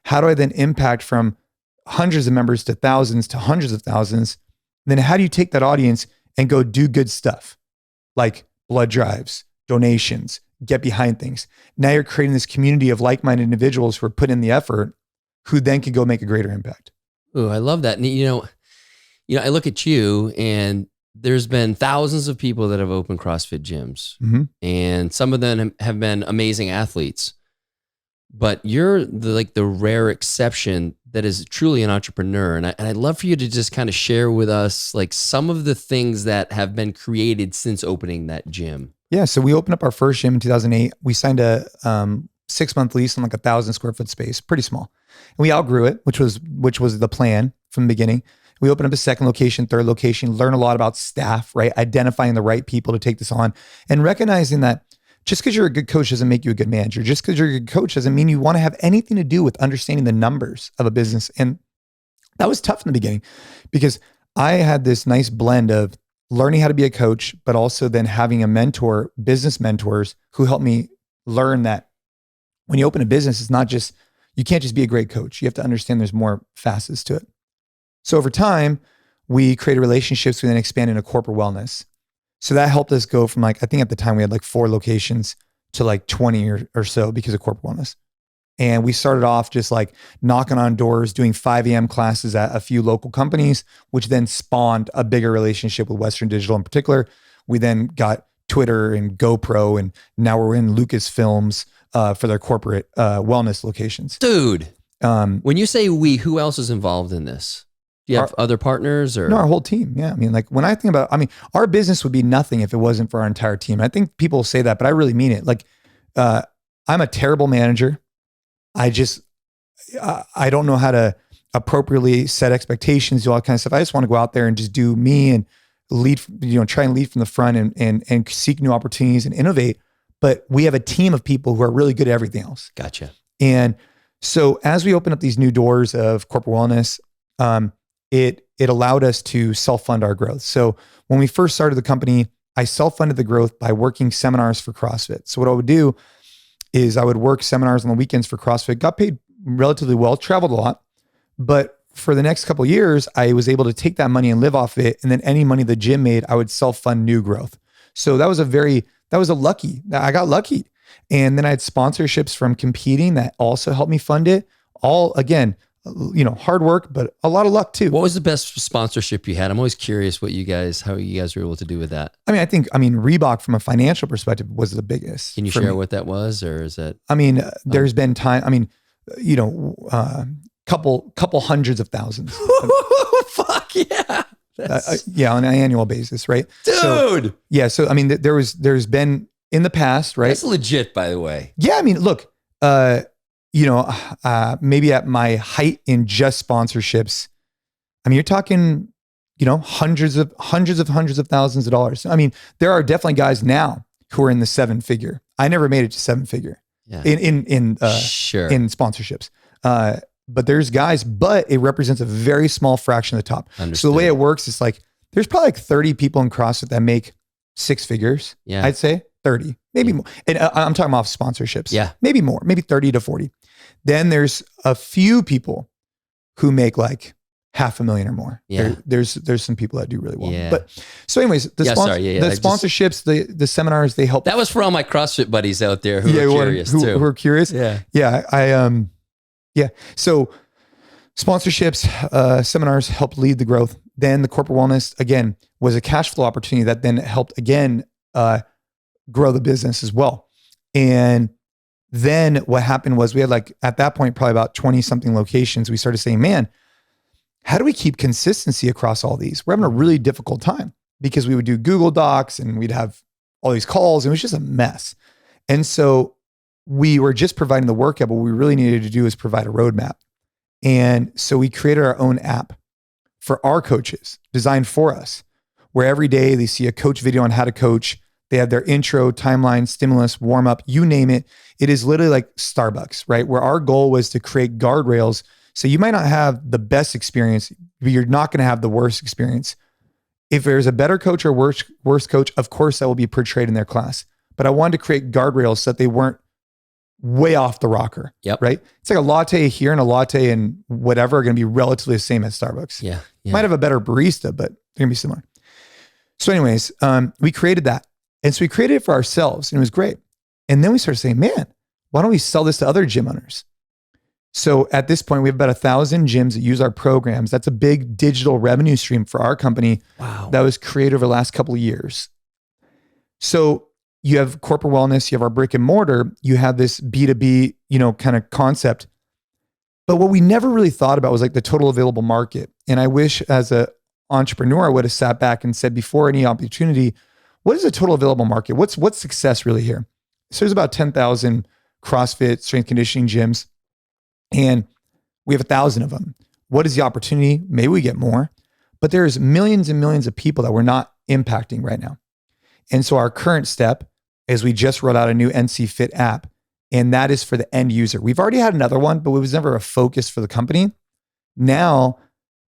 How do I then impact from hundreds of members to thousands to hundreds of thousands? And then how do you take that audience and go do good stuff like blood drives, donations, get behind things? Now you're creating this community of like-minded individuals who are putting in the effort, who then could go make a greater impact. Oh, I love that. And you know, I look at you, and there's been thousands of people that have opened CrossFit gyms, and some of them have been amazing athletes. But you're the rare exception that is truly an entrepreneur. And I'd love for you to just kind of share with us like some of the things that have been created since opening that gym. Yeah. So we opened up our first gym in 2008. We signed a 6-month lease on like 1,000 square foot space, pretty small. And we outgrew it, which was the plan from the beginning. We opened up a second location, third location, learn a lot about staff, right? Identifying the right people to take this on and recognizing that just because you're a good coach doesn't make you a good manager. Just because you're a good coach doesn't mean you want to have anything to do with understanding the numbers of a business. And that was tough in the beginning because I had this nice blend of learning how to be a coach, but also then having a mentor, business mentors who helped me learn that when you open a business, it's not just, you can't just be a great coach. You have to understand there's more facets to it. So over time, we created relationships and then expanded into corporate wellness. So that helped us go from like, I think at the time we had like 4 locations to like 20 or so because of corporate wellness. And we started off just like knocking on doors, doing 5 a.m. classes at a few local companies, which then spawned a bigger relationship with Western Digital in particular. We then got Twitter and GoPro, and now we're in Lucasfilms for their corporate wellness locations. Dude, when you say we, who else is involved in this? Do you have other partners or? No, our whole team. Yeah. I mean, like when I think about, our business would be nothing if it wasn't for our entire team. I think people say that, but I really mean it. Like, I'm a terrible manager. I don't know how to appropriately set expectations, do all that kind of stuff. I just want to go out there and just do me and lead, try and lead from the front and seek new opportunities and innovate. But we have a team of people who are really good at everything else. Gotcha. And so as we open up these new doors of corporate wellness, it allowed us to self-fund our growth. So when we first started the company, I self-funded the growth by working seminars for CrossFit. So what I would do is I would work seminars on the weekends for CrossFit, got paid relatively well, traveled a lot, but for the next couple of years, I was able to take that money and live off of it. And then any money the gym made, I would self-fund new growth. So I got lucky. And then I had sponsorships from competing that also helped me fund it. All, again, hard work, but a lot of luck too. What was the best sponsorship you had? I'm always curious how you guys were able to do with that. I mean, Reebok from a financial perspective was the biggest. Can you share what that was, or is that? I mean, there's been time, couple hundreds of thousands. Fuck yeah. On an annual basis, right? Dude. So I mean, there's been in the past, right? That's legit, by the way. Yeah, I mean, look, maybe at my height in just sponsorships, I mean, you're talking, hundreds of thousands of dollars. I mean, there are definitely guys now who are in the 7-figure. I never made it to 7-figure in sponsorships. But there's guys, but it represents a very small fraction of the top. Understood. So the way it works is like, there's probably like 30 people in CrossFit that make 6 figures. Yeah. I'd say 30, maybe more. And I'm talking off sponsorships. Yeah. Maybe more, maybe 30 to 40. Then there's a few people who make like $500,000 or more. Yeah. There's some people that do really well. Yeah. But so anyways, the sponsorships, the seminars, they help. That was for all my CrossFit buddies out there who are curious too. Who are curious. Yeah. Yeah. So sponsorships, seminars helped lead the growth. Then the corporate wellness, again, was a cash flow opportunity that then helped again, grow the business as well. And then what happened was we had at that point, probably about 20 something locations. We started saying, man, how do we keep consistency across all these? We're having a really difficult time because we would do Google Docs and we'd have all these calls and it was just a mess. And so we were just providing the workout, but what we really needed to do is provide a roadmap. And so we created our own app for our coaches designed for us, where every day they see a coach video on how to coach. They have their intro, timeline, stimulus, warm up, you name it. It is literally like Starbucks, right? Where our goal was to create guardrails. So you might not have the best experience, but you're not going to have the worst experience. If there's a better coach or worse coach, of course that will be portrayed in their class. But I wanted to create guardrails so that they weren't way off the rocker. Yep. Right? It's like a latte here and a latte and whatever are going to be relatively the same as Starbucks. Yeah. Might have a better barista, but they're going to be similar. So anyways, we created that. And so we created it for ourselves and it was great. And then we started saying, man, why don't we sell this to other gym owners? So at this point, we have about 1,000 gyms that use our programs. That's a big digital revenue stream for our company. Wow. That was created over the last couple of years. So you have corporate wellness, you have our brick and mortar, you have this B2B, kind of concept. But what we never really thought about was like the total available market. And I wish as an entrepreneur, I would have sat back and said before any opportunity, what is the total available market? What's success really here? So there's about 10,000 CrossFit strength conditioning gyms and we have 1,000 of them. What is the opportunity? Maybe we get more, but there's millions and millions of people that we're not impacting right now. And so our current step is we just rolled out a new NC Fit app, and that is for the end user. We've already had another one, but it was never a focus for the company. Now,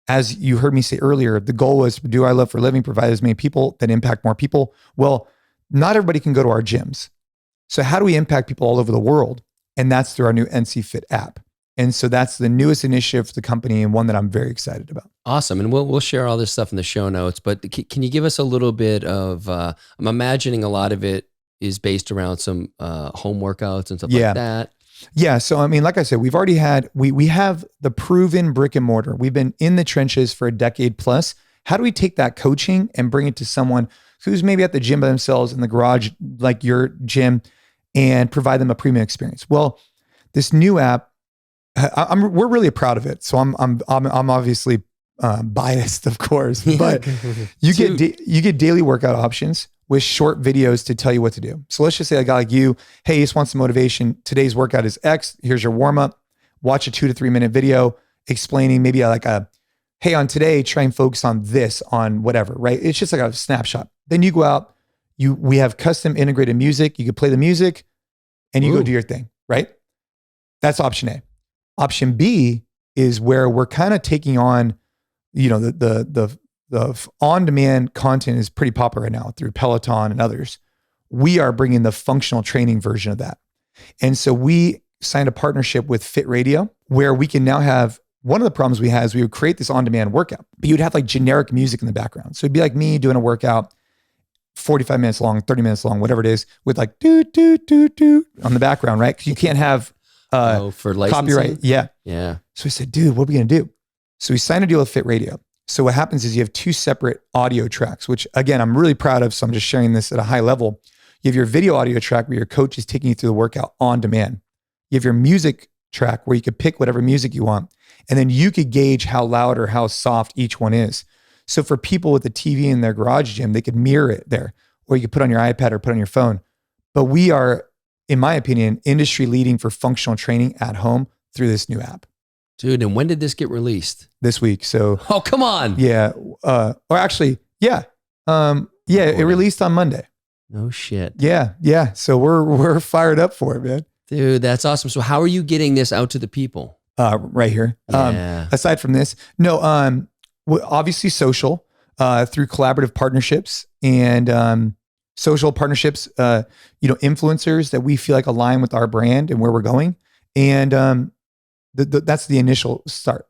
as you heard me say earlier, the goal was do I love for a living, provide as many people that impact more people. Well, not everybody can go to our gyms. So how do we impact people all over the world? And that's through our new NC Fit app. And so that's the newest initiative for the company and one that I'm very excited about. Awesome. And we'll share all this stuff in the show notes, but can you give us a little bit of, I'm imagining a lot of it is based around some home workouts and stuff like that. Yeah. So, I mean, like I said, we've already had, we have the proven brick and mortar. We've been in the trenches for a decade plus. How do we take that coaching and bring it to someone who's maybe at the gym by themselves in the garage, like your gym, and provide them a premium experience? Well, this new app, we're really proud of it. So I'm obviously biased, of course, but you get daily workout options with short videos to tell you what to do. So let's just say a guy like you, hey, you just want some motivation. Today's workout is X. Here's your warm up. Watch a 2 to 3 minute video explaining maybe hey, on today, try and focus on this, on whatever, right? It's just like a snapshot. Then you go out, we have custom integrated music. You can play the music and you go do your thing, right? That's option A. Option B is where we're kind of taking on, the on-demand content is pretty popular right now through Peloton and others. We are bringing the functional training version of that. And so we signed a partnership with Fit Radio where we can now have, one of the problems we had is we would create this on-demand workout, but you'd have like generic music in the background. So it'd be like me doing a workout 45 minutes long, 30 minutes long, whatever it is, with like do on the background, right? Because you can't have for licensing? Copyright. Yeah. Yeah. So we said, dude, what are we going to do? So we signed a deal with Fit Radio. So what happens is you have two separate audio tracks, which again, I'm really proud of. So I'm just sharing this at a high level. You have your video audio track where your coach is taking you through the workout on demand. You have your music track where you could pick whatever music you want. And then you could gauge how loud or how soft each one is. So for people with a TV in their garage gym, they could mirror it there, or you could put on your iPad or put on your phone. But we are, in my opinion, industry leading for functional training at home through this new app. Dude, and when did this get released? This week. So, oh, come on. Yeah. Or actually, yeah. It released on Monday. No shit. Yeah. So we're fired up for it, man. Dude, that's awesome. So how are you getting this out to the people? Right here. Yeah. Aside from this, no, obviously social, through collaborative partnerships and, social partnerships, influencers that we feel like align with our brand and where we're going. And, that's the initial start.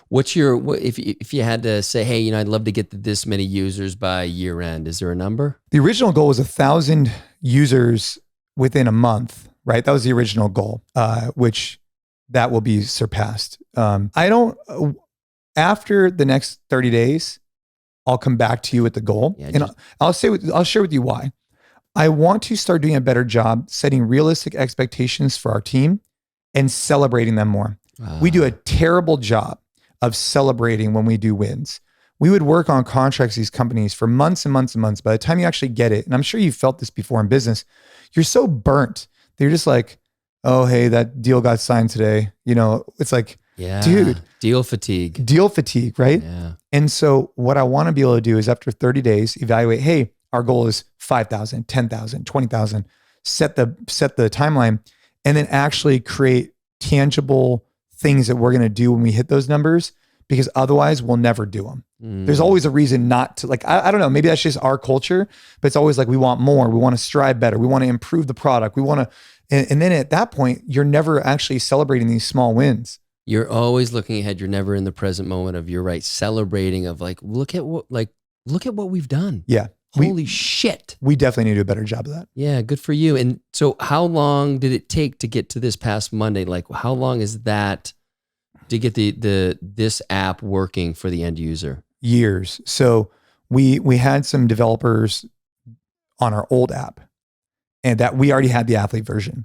What's if you had to say, hey, I'd love to get this many users by year end, is there a number? The original goal was 1,000 users within a month, right? That was the original goal, which that will be surpassed. After the next 30 days, I'll come back to you with the goal. Yeah, and I'll share with you why. I want to start doing a better job setting realistic expectations for our team and celebrating them more. We do a terrible job of celebrating when we do wins. We would work on contracts with these companies for months and months and months. By the time you actually get it, and I'm sure you've felt this before in business, you're so burnt. They're just like, oh, hey, that deal got signed today. It's like, dude. Deal fatigue, right? Yeah. And so what I want to be able to do is after 30 days, evaluate, hey, our goal is 5,000, 10,000, 20,000, set the timeline, and then actually create tangible things that we're going to do when we hit those numbers, because otherwise we'll never do them. There's always a reason not to, like, I don't know, maybe that's just our culture, but it's always like, we want more. We want to strive better. We want to improve the product. We want to, and then at that point, you're never actually celebrating these small wins. You're always looking ahead. You're never in the present moment of, you're right, celebrating of like, look at what we've done. Yeah. Holy shit. We definitely need to do a better job of that. Yeah, good for you. And so how long did it take to get to this past Monday? Like, how long is that to get this app working for the end user? Years. So we had some developers on our old app, and that we already had the athlete version.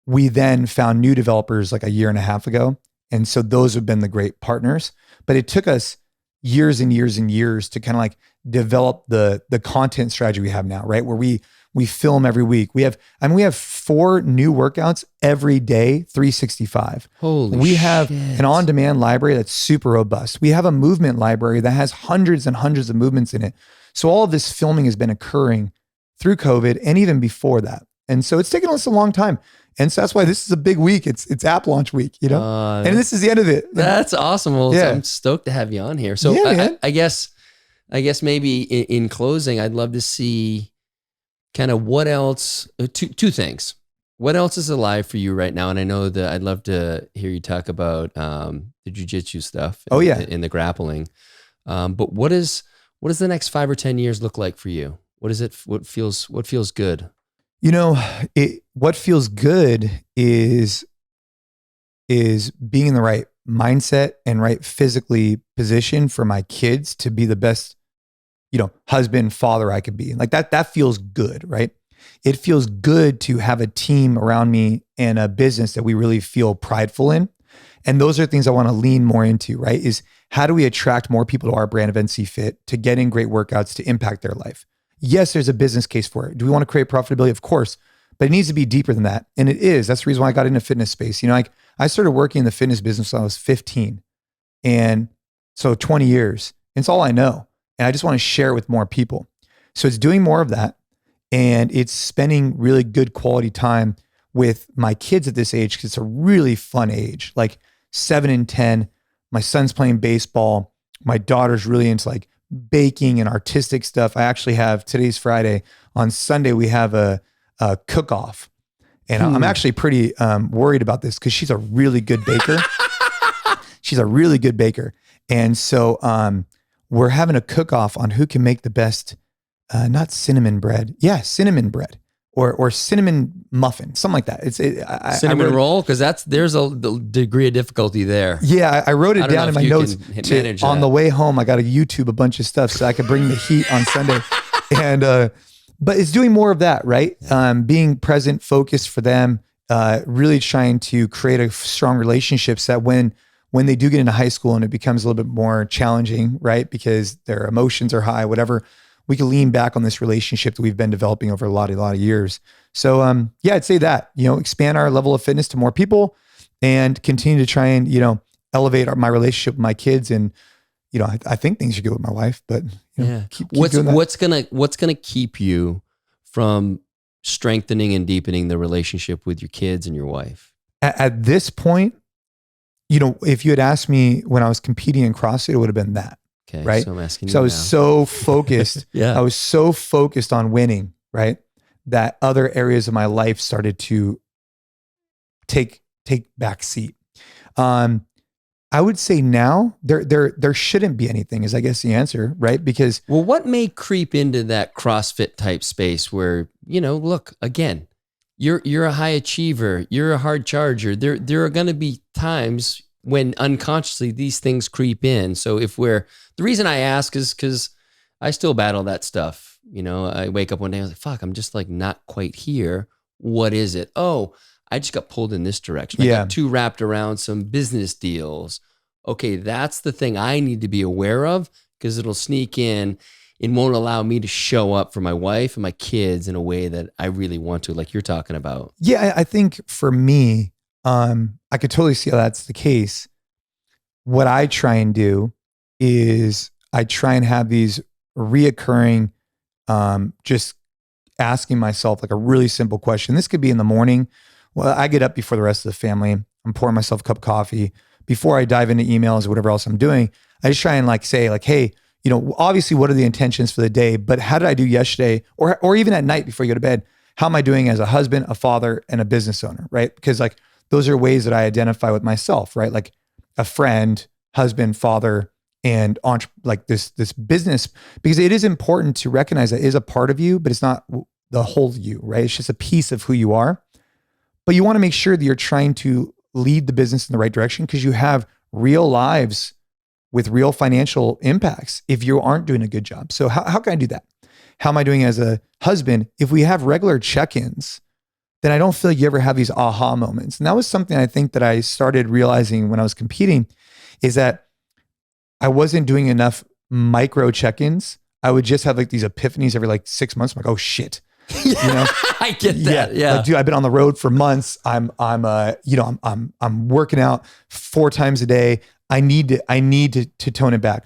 We then found new developers like a year and a half ago. And so those have been the great partners, but it took us years and years and years to kind of like develop the content strategy we have now, right? Where we film every week. We have 4 new workouts every day, 365. We have an on-demand library that's super robust. We have a movement library that has hundreds and hundreds of movements in it. So all of this filming has been occurring through COVID and even before that. And so it's taken us a long time. And so that's why this is a big week. It's app launch week, and this is the end of it. That's awesome. Well, yeah. I'm stoked to have you on here. So I guess maybe in closing, I'd love to see kind of what else, two things. What else is alive for you right now? And I know that I'd love to hear you talk about the Jiu Jitsu stuff. In the grappling. But what does the next 5 or 10 years look like for you? What is it? What feels good? What feels good is being in the right mindset and right physically position for my kids to be the best, husband, father I could be. Like that feels good, right? It feels good to have a team around me and a business that we really feel prideful in. And those are things I want to lean more into, right? Is how do we attract more people to our brand of NC Fit to get in great workouts to impact their life? Yes, there's a business case for it. Do we want to create profitability? Of course, but it needs to be deeper than that. And it is. That's the reason why I got into fitness space. I started working in the fitness business when I was 15. And so 20 years. And it's all I know. And I just want to share it with more people. So it's doing more of that. And it's spending really good quality time with my kids at this age, because it's a really fun age, like 7 and 10. My son's playing baseball. My daughter's really into like baking and artistic stuff. I actually have, today's Friday. On Sunday, we have a cook-off. And I'm actually pretty worried about this because she's a really good baker. She's a really good baker. And so we're having a cook-off on who can make the best, not cinnamon bread. Yeah, cinnamon bread. Or cinnamon muffin, something like that. Cinnamon roll, because there's a degree of difficulty there. Yeah, I wrote it down in my notes. On the way home, I got to YouTube a bunch of stuff so I could bring the heat on Sunday. And but it's doing more of that, right? Being present, focused for them, really trying to create a strong relationship so that when they do get into high school and it becomes a little bit more challenging, right? Because their emotions are high, whatever, we can lean back on this relationship that we've been developing over a lot of years. So yeah, I'd say that, expand our level of fitness to more people and continue to try and, elevate my relationship with my kids. And, I think things are good with my wife, but keep doing that. What's gonna keep you from strengthening and deepening the relationship with your kids and your wife? At this point, if you had asked me when I was competing in CrossFit, it would have been that. Okay, right. So I'm asking you So I was now. so focused. I was so focused on winning, right? That other areas of my life started to take back seat. I would say now there shouldn't be anything is I guess the answer, right? Because what may creep into that CrossFit type space where, look, again, you're a high achiever, you're a hard charger. There are going to be times when unconsciously these things creep in. So the reason I ask is because I still battle that stuff. I wake up one day, I was like, fuck, I'm just like not quite here. What is it? Oh, I just got pulled in this direction. I got too wrapped around some business deals. Okay, that's the thing I need to be aware of because it'll sneak in and won't allow me to show up for my wife and my kids in a way that I really want to, like you're talking about. Yeah, I think for me, I could totally see how that's the case. What I try and do is I try and have these reoccurring, just asking myself like a really simple question. This could be in the morning. Well, I get up before the rest of the family. I'm pouring myself a cup of coffee. Before I dive into emails or whatever else I'm doing, I just try and say hey, obviously what are the intentions for the day, but how did I do yesterday? Or even at night before you go to bed, how am I doing as a husband, a father, and a business owner, right? Because those are ways that I identify with myself, right? Like a friend, husband, father, and this business, because it is important to recognize that it is a part of you, but it's not the whole you, right? It's just a piece of who you are. But you want to make sure that you're trying to lead the business in the right direction because you have real lives with real financial impacts if you aren't doing a good job. So how can I do that? How am I doing as a husband? If we have regular check-ins, then I don't feel like you ever have these aha moments. And that was something I think that I started realizing when I was competing is that I wasn't doing enough micro check-ins. I would just have these epiphanies every 6 months. I'm like, oh shit. I get that. Yeah. Dude, I've been on the road for months. I'm working out 4 times a day. I need to tone it back.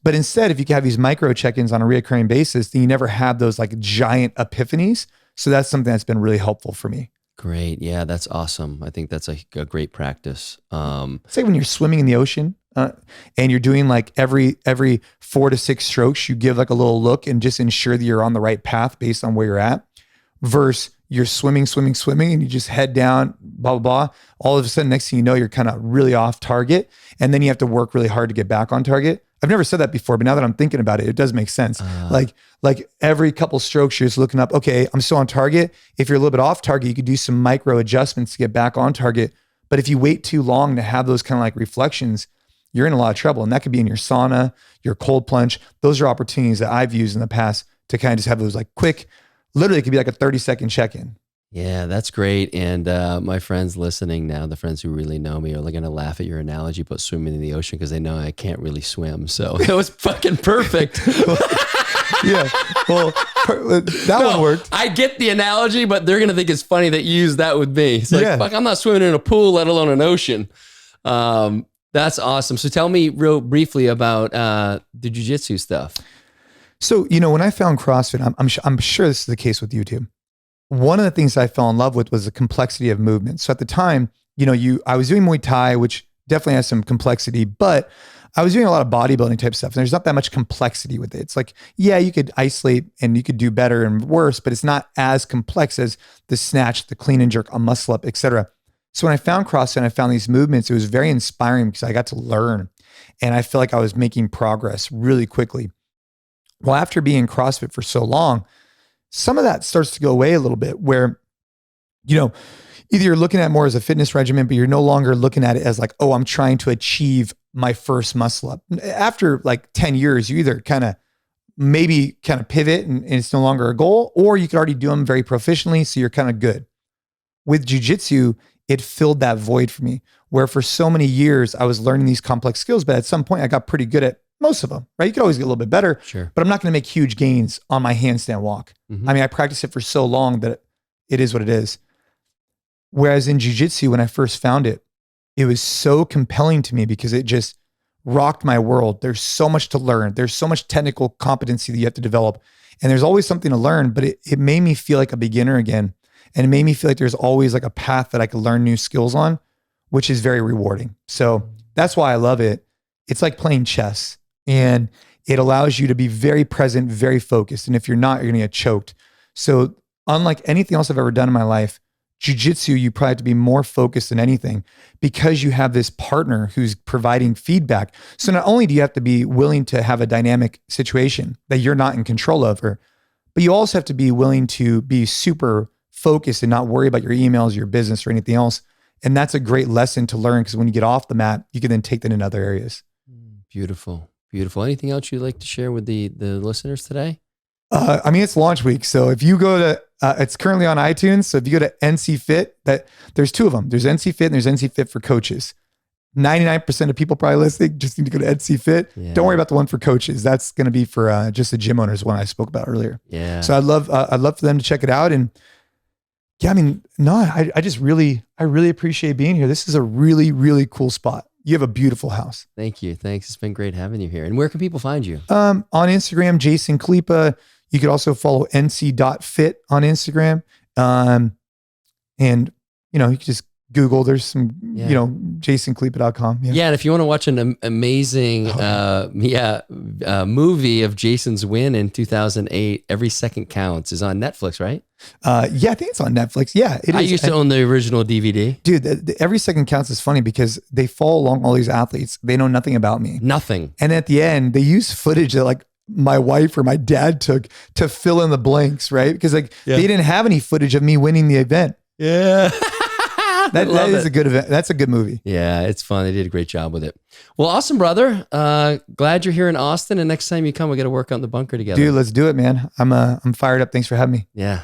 But instead, if you can have these micro check-ins on a reoccurring basis, then you never have those giant epiphanies. So that's something that's been really helpful for me. Great. Yeah, that's awesome. I think that's a great practice. Say when you're swimming in the ocean and you're doing every 4 to 6 strokes, you give a little look and just ensure that you're on the right path based on where you're at versus you're swimming and you just head down, blah, blah, blah. All of a sudden, next thing you know, you're kind of really off target. And then you have to work really hard to get back on target. I've never said that before, but now that I'm thinking about it, it does make sense. Like every couple strokes, you're just looking up, okay, I'm still on target. If you're a little bit off target, you could do some micro adjustments to get back on target. But if you wait too long to have those kind of reflections, you're in a lot of trouble. And that could be in your sauna, your cold plunge. Those are opportunities that I've used in the past to kind of just have those quick, literally it could be a 30-second check-in. Yeah, that's great. And my friends listening now, the friends who really know me, are going to laugh at your analogy about swimming in the ocean because they know I can't really swim. So it was fucking perfect. Yeah. Well, that one worked. I get the analogy, but they're going to think it's funny that you use that with me. It's fuck, I'm not swimming in a pool, let alone an ocean. That's awesome. So tell me real briefly about the Jiu Jitsu stuff. So, when I found CrossFit, I'm sure this is the case with you too. One of the things I fell in love with was the complexity of movement. So at the time, I was doing Muay Thai, which definitely has some complexity, but I was doing a lot of bodybuilding type stuff and there's not that much complexity with it. It's like, yeah, you could isolate and you could do better and worse, but it's not as complex as the snatch, the clean and jerk, a muscle up, etc. So when I found CrossFit and I found these movements, it was very inspiring because I got to learn and I feel like I was making progress really quickly. Well, after being in CrossFit for so long, some of that starts to go away a little bit where, either you're looking at more as a fitness regimen, but you're no longer looking at it as like, oh, I'm trying to achieve my first muscle up. After like 10 years, you either kind of pivot and it's no longer a goal, or you could already do them very proficiently. So you're kind of good. With Jiu Jitsu, it filled that void for me where for so many years I was learning these complex skills, but at some point I got pretty good at most of them, right? You could always get a little bit better, sure, but I'm not going to make huge gains on my handstand walk. Mm-hmm. I mean, I practiced it for so long that it is what it is. Whereas in jiu-jitsu, when I first found it, it was so compelling to me because it just rocked my world. There's so much to learn. There's so much technical competency that you have to develop. And there's always something to learn, but it made me feel like a beginner again. And it made me feel like there's always like a path that I could learn new skills on, which is very rewarding. So that's why I love it. It's like playing chess. And it allows you to be very present, very focused. And if you're not, you're going to get choked. So unlike anything else I've ever done in my life, jiu-jitsu, you probably have to be more focused than anything because you have this partner who's providing feedback. So not only do you have to be willing to have a dynamic situation that you're not in control of, but you also have to be willing to be super focused and not worry about your emails, your business, or anything else. And that's a great lesson to learn because when you get off the mat, you can then take that in other areas. Beautiful. Beautiful. Anything else you'd like to share with the listeners today? It's launch week. So if you go to, it's currently on iTunes. So if you go to NC Fit, there's two of them. There's NC Fit and there's NC Fit for coaches. 99% of people probably listening just need to go to NC Fit. Yeah. Don't worry about the one for coaches. That's going to be for just the gym owners, one I spoke about earlier. Yeah. So I'd love for them to check it out. And yeah, I really appreciate being here. This is a really, really cool spot. You have a beautiful house. Thank you. Thanks. It's been great having you here. And where can people find you? On Instagram, Jason Khalipa. You could also follow nc.fit on Instagram. And you can just Google, there's some, jasonkhalipa.com. Yeah. And if you want to watch an amazing, movie of Jason's win in 2008, Every Second Counts, is on Netflix, right? I think it's on Netflix. Yeah, it is. I used to own the original DVD. Dude, the Every Second Counts is funny because they follow along all these athletes. They know nothing about me. Nothing. And at the end, they use footage that like my wife or my dad took to fill in the blanks, right? Because they didn't have any footage of me winning the event. Yeah. That is a good event. That's a good movie. Yeah, it's fun. They did a great job with it. Well, awesome, brother. Glad you're here in Austin. And next time you come, we'll get to work on the bunker together. Dude, let's do it, man. I'm fired up. Thanks for having me. Yeah.